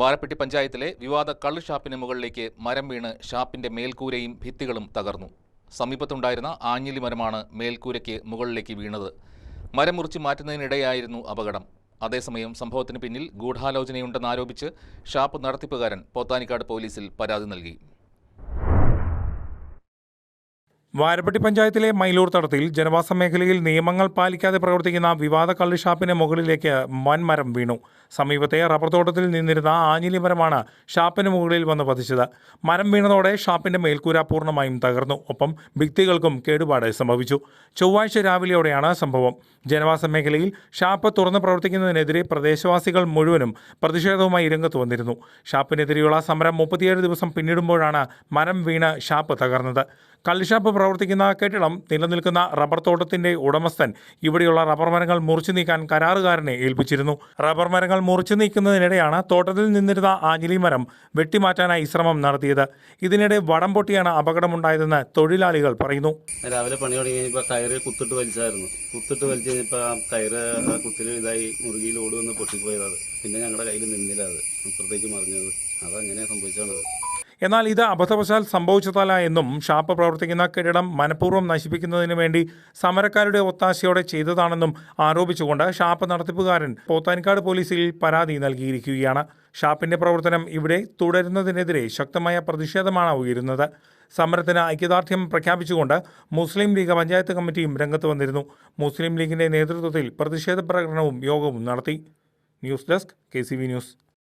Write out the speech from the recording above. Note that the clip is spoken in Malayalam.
വാരപ്പെട്ടി പഞ്ചായത്തിലെ വിവാദ കള്ള് ഷാപ്പിന് മുകളിലേക്ക് മരം വീണ് ഷാപ്പിന്റെ മേൽക്കൂരയും ഭിത്തികളും തകർന്നു. സമീപത്തുണ്ടായിരുന്ന ആഞ്ഞിലി മരമാണ് മേൽക്കൂരയ്ക്ക് മുകളിലേക്ക് വീണത്. മരം മുറിച്ച് മാറ്റുന്നതിനിടെയായിരുന്നു അപകടം. അതേസമയം സംഭവത്തിന് പിന്നിൽ ഗൂഢാലോചനയുണ്ടെന്നാരോപിച്ച് ഷാപ്പ് നടത്തിപ്പുകാരൻ പോത്താനിക്കാട് പോലീസിൽ പരാതി നൽകി. വാരപ്പെട്ടി പഞ്ചായത്തിലെ മൈലൂർ തടത്തിൽ ജനവാസ മേഖലയിൽ നിയമങ്ങൾ പാലിക്കാതെ പ്രവർത്തിക്കുന്ന വിവാദ കള്ള് ഷാപ്പിന് മുകളിലേക്ക് വൻമരം വീണു. സമീപത്തെ റബ്ബർ തോട്ടത്തിൽ നിന്നിരുന്ന ആഞ്ഞിലി മരമാണ് ഷാപ്പിന് മുകളിൽ വന്ന് പതിച്ചത്. മരം വീണതോടെ ഷാപ്പിന്റെ മേൽക്കൂര പൂർണ്ണമായും തകർന്നു. ഒപ്പം ഭിത്തികൾക്കും കേടുപാട് സംഭവിച്ചു. ചൊവ്വാഴ്ച രാവിലെയോടെയാണ് സംഭവം. ജനവാസ മേഖലയിൽ ഷാപ്പ് തുറന്ന് പ്രവർത്തിക്കുന്നതിനെതിരെ പ്രദേശവാസികൾ മുഴുവനും പ്രതിഷേധവുമായി രംഗത്ത് വന്നിരുന്നു. ഷാപ്പിനെതിരെയുള്ള സമരം 37 ദിവസം പിന്നിടുമ്പോഴാണ് മരം വീണ് ഷാപ്പ് തകർന്നത്. കള്ളുഷാപ്പ് പ്രവർത്തിക്കുന്ന കെട്ടിടം നിലനിൽക്കുന്ന റബ്ബർ തോട്ടത്തിന്റെ ഉടമസ്ഥൻ ഇവിടെയുള്ള റബ്ബർ മരങ്ങൾ മുറിച്ചു നീക്കാൻ കരാറുകാരനെ ഏൽപ്പിച്ചിരുന്നു. റബ്ബർ മരങ്ങൾ മുറിച്ചു നീക്കുന്നതിനിടെയാണ് തോട്ടത്തിൽ നിന്നിരുന്ന ആഞ്ഞിലി മരം വെട്ടിമാറ്റാനായി ശ്രമം നടത്തിയത്. ഇതിനിടെ വടം പൊട്ടിയാണ് അപകടമുണ്ടായതെന്ന് തൊഴിലാളികൾ പറയുന്നു. രാവിലെ പണി തുടങ്ങിയപ്പോൾ കയറ് കുത്തിട്ട് വലിച്ചായിരുന്നു. കുത്തിട്ട് വലിച്ചു കഴിഞ്ഞപ്പോൾ ആ കയറ് കുത്തിൽ ഇതായി മുറുകിയിൽ ഓടുവന്ന് പൊട്ടിപ്പോയതാണ്. പിന്നെ ഞങ്ങളുടെ കയ്യിൽ നിന്നില്ല, അത് അപ്പുറത്തേക്ക് മറിഞ്ഞത്. അതങ്ങനെ സംഭവിച്ചാണത്. എന്നാൽ ഇത് അബദ്ധവശാൽ സംഭവിച്ചതല്ല എന്നും ഷാപ്പ് പ്രവർത്തിക്കുന്ന കെട്ടിടം മനഃപൂർവ്വം നശിപ്പിക്കുന്നതിന് വേണ്ടി സമരക്കാരുടെ ഒത്താശയോടെ ചെയ്തതാണെന്നും ആരോപിച്ചുകൊണ്ട് ഷാപ്പ് നടത്തിപ്പുകാരൻ പോത്താനിക്കാട് പോലീസിൽ പരാതി നൽകിയിരിക്കുകയാണ്. ഷാപ്പിന്റെ പ്രവർത്തനം ഇവിടെ തുടരുന്നതിനെതിരെ ശക്തമായ പ്രതിഷേധമാണ് ഉയരുന്നത്. സമരത്തിന് ഐക്യദാർഢ്യം പ്രഖ്യാപിച്ചുകൊണ്ട് മുസ്ലിം ലീഗ് പഞ്ചായത്ത് കമ്മിറ്റിയും രംഗത്ത് വന്നിരുന്നു. മുസ്ലിം ലീഗിന്റെ നേതൃത്വത്തിൽ പ്രതിഷേധ പ്രകടനവും യോഗവും നടത്തി. News desk KCV news.